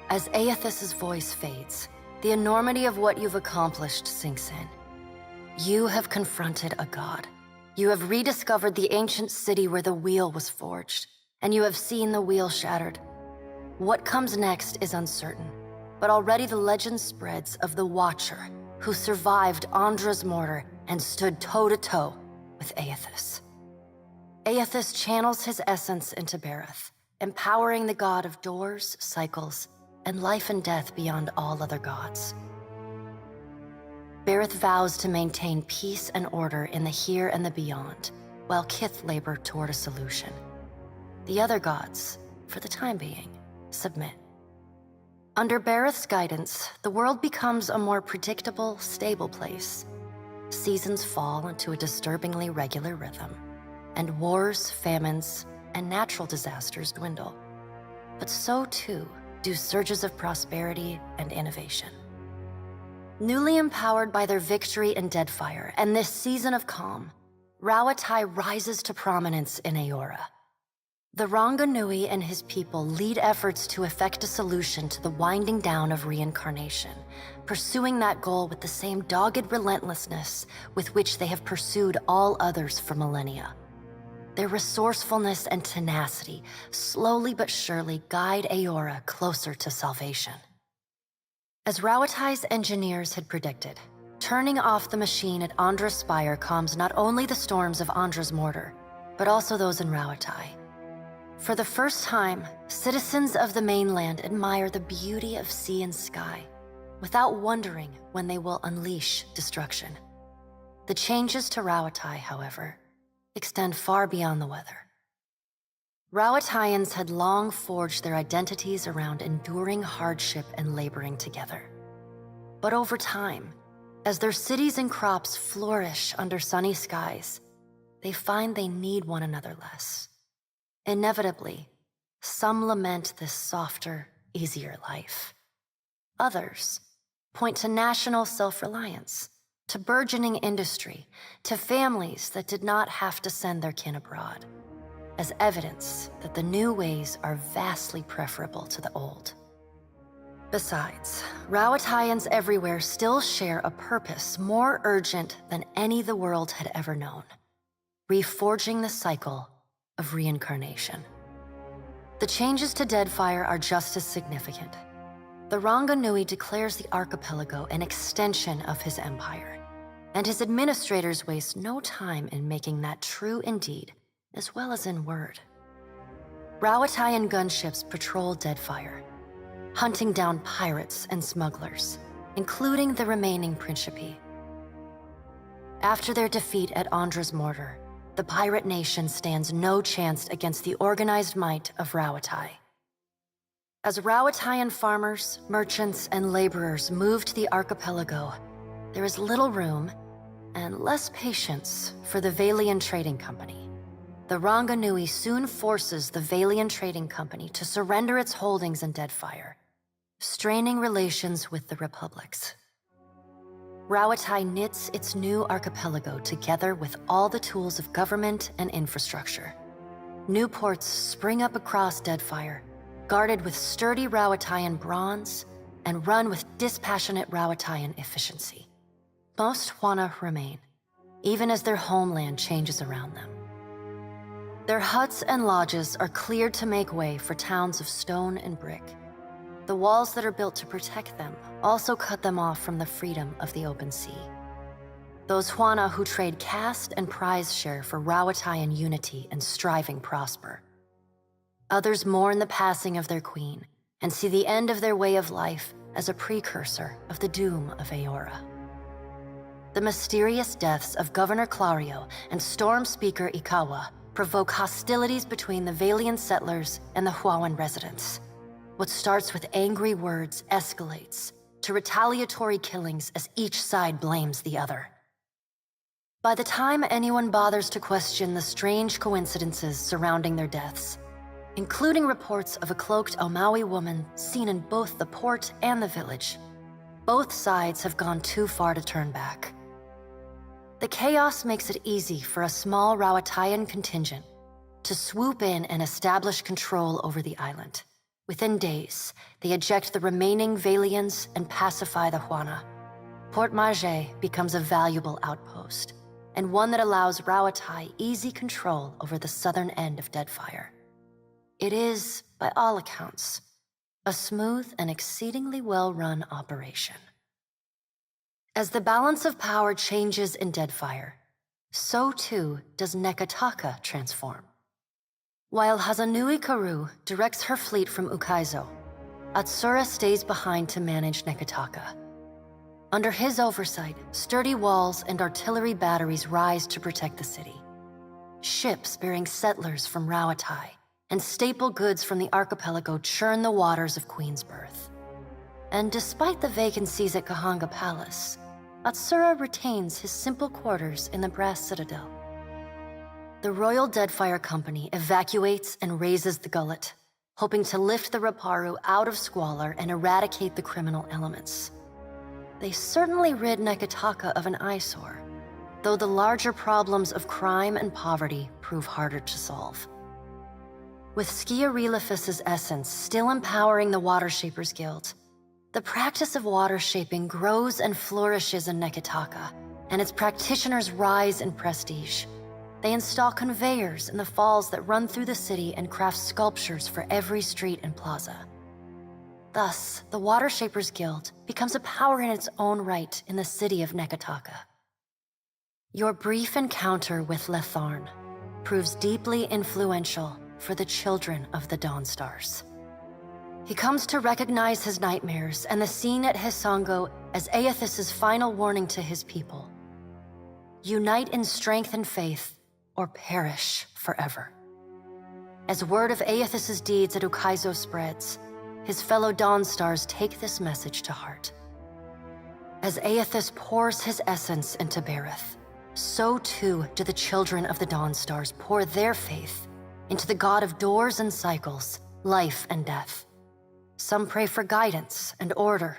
As Aethys's voice fades, the enormity of what you've accomplished sinks in. You have confronted a god. You have rediscovered the ancient city where the wheel was forged, and you have seen the wheel shattered. What comes next is uncertain, but already the legend spreads of the Watcher who survived Andra's mortar and stood toe-to-toe with Aethys. Aethys channels his essence into Bareth, empowering the god of doors, cycles, and life and death beyond all other gods. Bareth vows to maintain peace and order in the here and the beyond, while Kith labor toward a solution. The other gods, for the time being, submit. Under Bareth's guidance, the world becomes a more predictable, stable place. Seasons fall into a disturbingly regular rhythm, and wars, famines, and natural disasters dwindle. But so too do surges of prosperity and innovation. Newly empowered by their victory in Deadfire and this season of calm, Rauatai rises to prominence in Eora. The Ranganui and his people lead efforts to effect a solution to the winding down of reincarnation, pursuing that goal with the same dogged relentlessness with which they have pursued all others for millennia. Their resourcefulness and tenacity slowly but surely guide Eora closer to salvation. As Rauatai's engineers had predicted, turning off the machine at Andra's spire calms not only the storms of Andra's mortar, but also those in Rauatai. For the first time, citizens of the mainland admire the beauty of sea and sky, without wondering when they will unleash destruction. The changes to Rauatai, however, extend far beyond the weather. Rauataians had long forged their identities around enduring hardship and laboring together. But over time, as their cities and crops flourish under sunny skies, they find they need one another less. Inevitably, some lament this softer, easier life. Others point to national self-reliance, to burgeoning industry, to families that did not have to send their kin abroad, as evidence that the new ways are vastly preferable to the old. Besides, Rauataians everywhere still share a purpose more urgent than any the world had ever known: reforging the cycle of reincarnation. The changes to Deadfire are just as significant. The Ranganui declares the archipelago an extension of his empire, and his administrators waste no time in making that true in deed as well as in word. Rauataian gunships patrol Deadfire, hunting down pirates and smugglers, including the remaining Principe. After their defeat at Andra's mortar, the pirate nation stands no chance against the organized might of Rauatai. As Rauataian farmers, merchants, and laborers move to the archipelago, there is little room and less patience for the Valian Trading Company. The Ranganui soon forces the Valian Trading Company to surrender its holdings in Deadfire, straining relations with the republics. Rauatai knits its new archipelago together with all the tools of government and infrastructure. New ports spring up across Deadfire, guarded with sturdy Rauataian bronze and run with dispassionate Rauataian efficiency. Most Huana remain, even as their homeland changes around them. Their huts and lodges are cleared to make way for towns of stone and brick. The walls that are built to protect them also cut them off from the freedom of the open sea. Those Huana who trade caste and prize share for Rauataian unity and striving prosper. Others mourn the passing of their queen and see the end of their way of life as a precursor of the doom of Eora. The mysterious deaths of Governor Clario and Storm Speaker Ikawa provoke hostilities between the Valian settlers and the Huawan residents. What starts with angry words escalates to retaliatory killings as each side blames the other. By the time anyone bothers to question the strange coincidences surrounding their deaths, including reports of a cloaked Omawi woman seen in both the port and the village, both sides have gone too far to turn back. The chaos makes it easy for a small Rauataian contingent to swoop in and establish control over the island, Within days, they eject the remaining Valians and pacify the Juana. Port Marge becomes a valuable outpost, and one that allows Rauatai easy control over the southern end of Deadfire. It is, by all accounts, a smooth and exceedingly well-run operation. As the balance of power changes in Deadfire, so too does Nekataka transform. While Hazanui Karu directs her fleet from Ukaizo, Atsura stays behind to manage Nekataka. Under his oversight, sturdy walls and artillery batteries rise to protect the city. Ships bearing settlers from Rauatai and staple goods from the archipelago churn the waters of Queensbirth. And despite the vacancies at Kahanga Palace, Atsura retains his simple quarters in the Brass Citadel. The Royal Deadfire Company evacuates and razes the gullet, hoping to lift the Raparu out of squalor and eradicate the criminal elements. They certainly rid Nekataka of an eyesore, though the larger problems of crime and poverty prove harder to solve. With Skiarilifus's essence still empowering the Watershapers Guild, the practice of water shaping grows and flourishes in Nekataka, and its practitioners rise in prestige. They install conveyors in the falls that run through the city and craft sculptures for every street and plaza. Thus, the Watershapers Guild becomes a power in its own right in the city of Nekataka. Your brief encounter with Letharn proves deeply influential for the children of the Dawnstars. He comes to recognize his nightmares and the scene at Hisongo as Aethys's final warning to his people. Unite in strength and faith, or perish forever. As word of Aethys's deeds at Ukaizo spreads, his fellow Dawnstars take this message to heart. As Aethys pours his essence into Berith, so too do the children of the Dawnstars pour their faith into the god of doors and cycles, life and death. Some pray for guidance and order.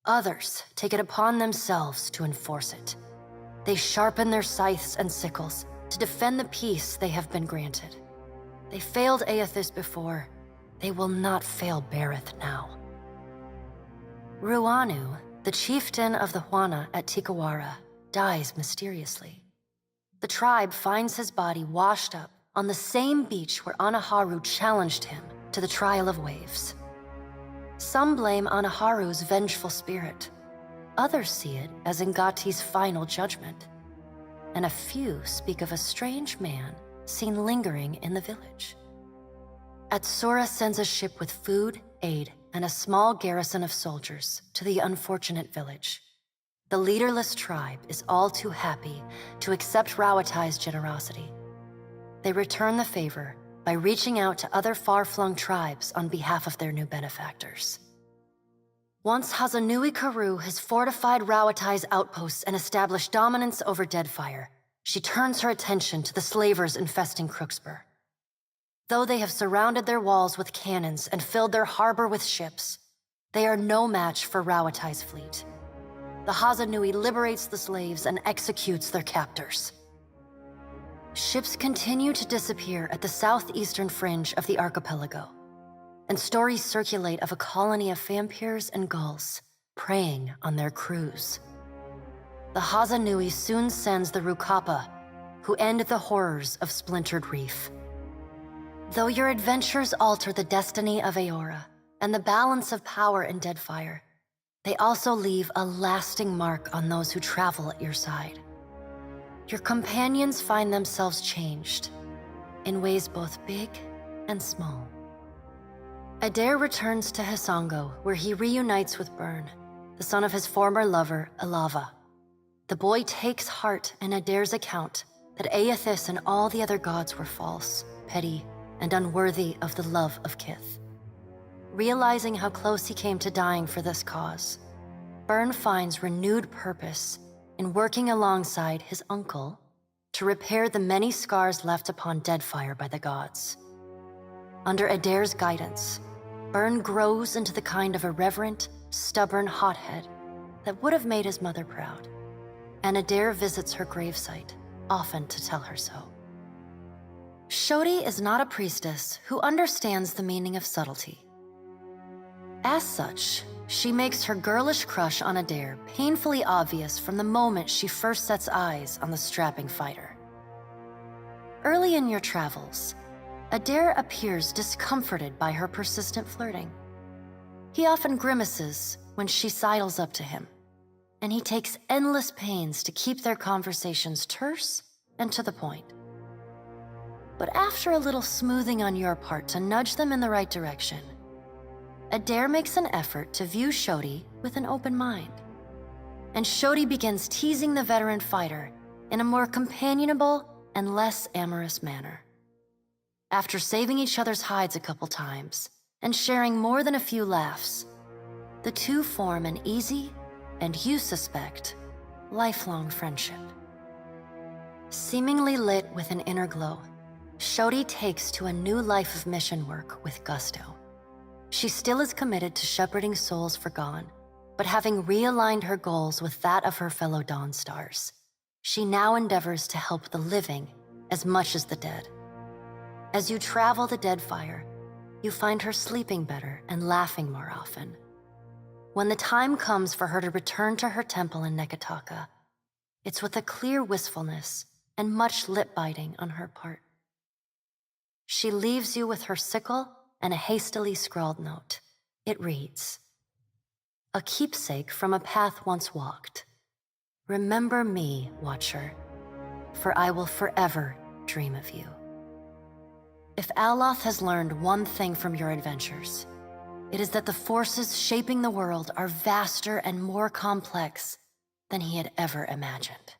Others take it upon themselves to enforce it. They sharpen their scythes and sickles to defend the peace they have been granted. They failed Aethys before. They will not fail Berith now. Ruanu, the chieftain of the Juana at Tikawara, dies mysteriously. The tribe finds his body washed up on the same beach where Anaharu challenged him to the trial of waves. Some blame Anaharu's vengeful spirit. Others see it as Ngati's final judgment. And a few speak of a strange man seen lingering in the village. Atsura sends a ship with food, aid, and a small garrison of soldiers to the unfortunate village. The leaderless tribe is all too happy to accept Rauatai's generosity. They return the favor by reaching out to other far-flung tribes on behalf of their new benefactors. Once Hazanui Karu has fortified Rauatai's outposts and established dominance over Deadfire, she turns her attention to the slavers infesting Crookspur. Though they have surrounded their walls with cannons and filled their harbor with ships, they are no match for Rauatai's fleet. The Hazanui liberates the slaves and executes their captors. Ships continue to disappear at the southeastern fringe of the archipelago, and stories circulate of a colony of vampires and gulls preying on their crews. The Hazanui soon sends the Rukapa, who end the horrors of Splintered Reef. Though your adventures alter the destiny of Aora and the balance of power in Deadfire, they also leave a lasting mark on those who travel at your side. Your companions find themselves changed in ways both big and small. Adair returns to Hisongo, where he reunites with Byrne, the son of his former lover, Alava. The boy takes heart in Adair's account that Aethys and all the other gods were false, petty, and unworthy of the love of Kith. Realizing how close he came to dying for this cause, Byrne finds renewed purpose in working alongside his uncle to repair the many scars left upon Deadfire by the gods. Under Adair's guidance, Byrne grows into the kind of irreverent, stubborn hothead that would have made his mother proud, and Adair visits her gravesite, often to tell her so. Shodi is not a priestess who understands the meaning of subtlety. As such, she makes her girlish crush on Adair painfully obvious from the moment she first sets eyes on the strapping fighter. Early in your travels, Adair appears discomforted by her persistent flirting. He often grimaces when she sidles up to him, and he takes endless pains to keep their conversations terse and to the point. But after a little smoothing on your part to nudge them in the right direction, Adair makes an effort to view Shodi with an open mind. And Shodi begins teasing the veteran fighter in a more companionable and less amorous manner. After saving each other's hides a couple times and sharing more than a few laughs, the two form an easy, and you suspect, lifelong friendship. Seemingly lit with an inner glow, Shodi takes to a new life of mission work with gusto. She still is committed to shepherding souls forgone, but having realigned her goals with that of her fellow Dawn Stars, she now endeavors to help the living as much as the dead. As you travel the Deadfire, you find her sleeping better and laughing more often. When the time comes for her to return to her temple in Nekataka, it's with a clear wistfulness and much lip-biting on her part. She leaves you with her sickle and a hastily scrawled note. It reads, "A keepsake from a path once walked. Remember me, Watcher, for I will forever dream of you." If Aloth has learned one thing from your adventures, it is that the forces shaping the world are vaster and more complex than he had ever imagined,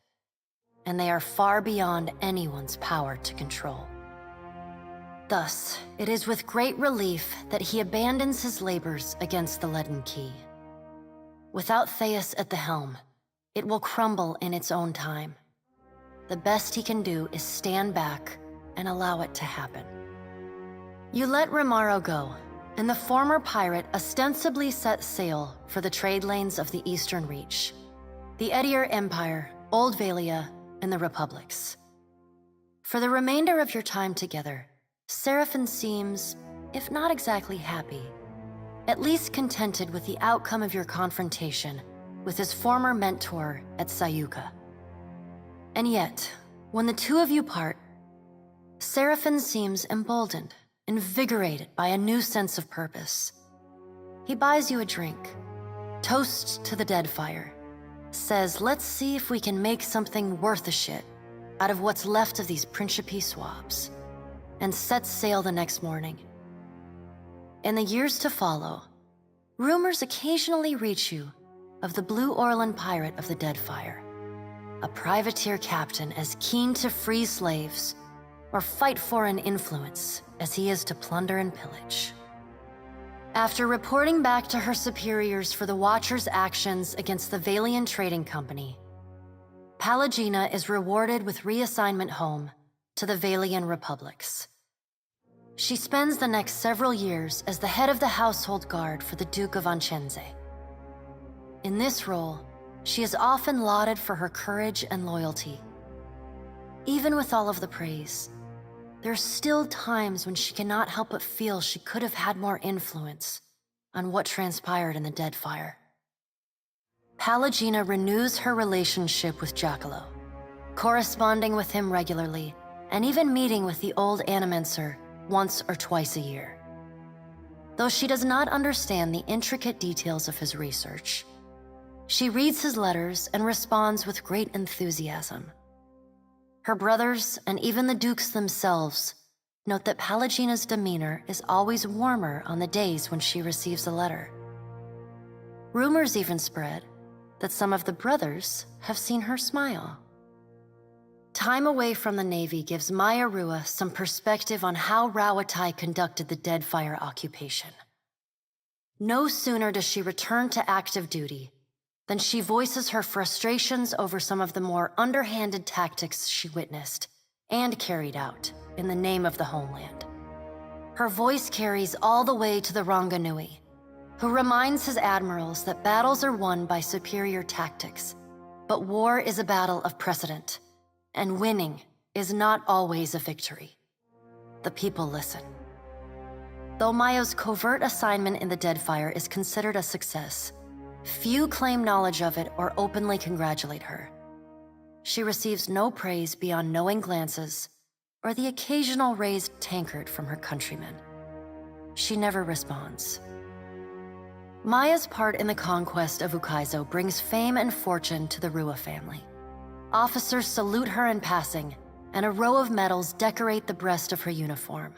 and they are far beyond anyone's power to control. Thus, it is with great relief that he abandons his labors against the Leaden Key. Without Theus at the helm, it will crumble in its own time. The best he can do is stand back and allow it to happen. You let Romaro go, and the former pirate ostensibly set sail for the trade lanes of the Eastern Reach, the Edier Empire, Old Valia, and the Republics. For the remainder of your time together, Seraphin seems, if not exactly happy, at least contented with the outcome of your confrontation with his former mentor at Sayuka. And yet, when the two of you part, Seraphin seems emboldened, invigorated by a new sense of purpose. He buys you a drink, toasts to the Deadfire, says, "Let's see if we can make something worth a shit out of what's left of these Principe swabs," and sets sail the next morning. In the years to follow, rumors occasionally reach you of the Blue Orlan pirate of the Deadfire, a privateer captain as keen to free slaves or fight for an influence as he is to plunder and pillage. After reporting back to her superiors for the Watcher's actions against the Valian Trading Company, Palagina is rewarded with reassignment home to the Valian Republics. She spends the next several years as the head of the household guard for the Duke of Ancenze. In this role, she is often lauded for her courage and loyalty. Even with all of the praise, there are still times when she cannot help but feel she could have had more influence on what transpired in the Deadfire. Palagina renews her relationship with Giacomo, corresponding with him regularly and even meeting with the old Animencer once or twice a year. Though she does not understand the intricate details of his research, she reads his letters and responds with great enthusiasm. Her brothers and even the dukes themselves note that Palagina's demeanor is always warmer on the days when she receives a letter. Rumors even spread that some of the brothers have seen her smile. Time away from the Navy gives Maya Rua some perspective on how Rawatai conducted the Deadfire occupation. No sooner does she return to active duty than she voices her frustrations over some of the more underhanded tactics she witnessed and carried out in the name of the homeland. Her voice carries all the way to the Ranganui, who reminds his admirals that battles are won by superior tactics, but war is a battle of precedent, and winning is not always a victory. The people listen. Though Maya's covert assignment in the Deadfire is considered a success, few claim knowledge of it or openly congratulate her. She receives no praise beyond knowing glances or the occasional raised tankard from her countrymen. She never responds. Maya's part in the conquest of Ukaizo brings fame and fortune to the Rua family. Officers salute her in passing, and a row of medals decorate the breast of her uniform.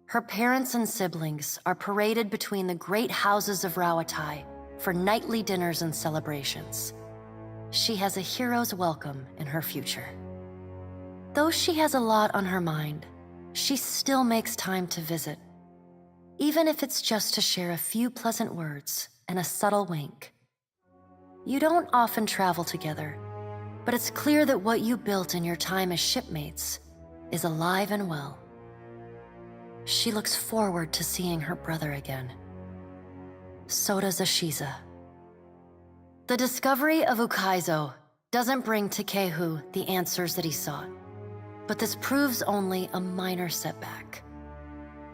Her parents and siblings are paraded between the great houses of Rauatai for nightly dinners and celebrations. She has a hero's welcome in her future. Though she has a lot on her mind, she still makes time to visit, even if it's just to share a few pleasant words and a subtle wink. You don't often travel together, but it's clear that what you built in your time as shipmates is alive and well. She looks forward to seeing her brother again. So does Ashiza. The discovery of Ukaizo doesn't bring Takehu the answers that he sought, but this proves only a minor setback.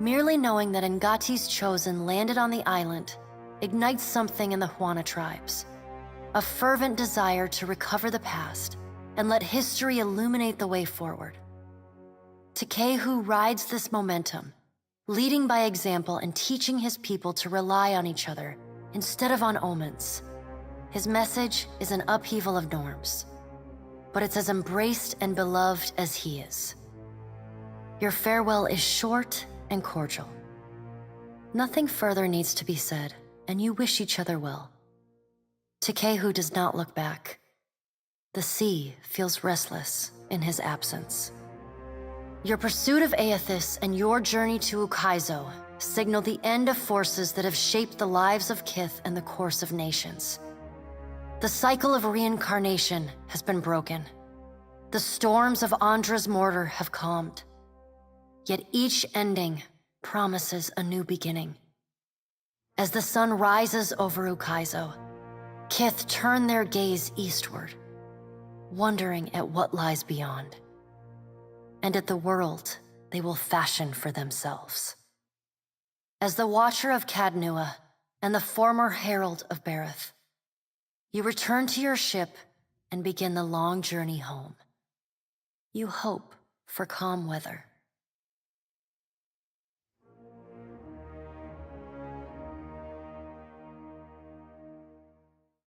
Merely knowing that Ngati's chosen landed on the island ignites something in the Huana tribes, a fervent desire to recover the past and let history illuminate the way forward. Takehu rides this momentum, leading by example and teaching his people to rely on each other instead of on omens. His message is an upheaval of norms, but it's as embraced and beloved as he is. Your farewell is short and cordial. Nothing further needs to be said, and you wish each other well. Takehu does not look back. The sea feels restless in his absence. Your pursuit of Aethys and your journey to Ukaizo signal the end of forces that have shaped the lives of Kith and the course of nations. The cycle of reincarnation has been broken. The storms of Andra's mortar have calmed. Yet each ending promises a new beginning. As the sun rises over Ukaizo, Kith turn their gaze eastward, wondering at what lies beyond, and at the world they will fashion for themselves. As the Watcher of Cadnua and the former Herald of Bareth, you return to your ship and begin the long journey home. You hope for calm weather.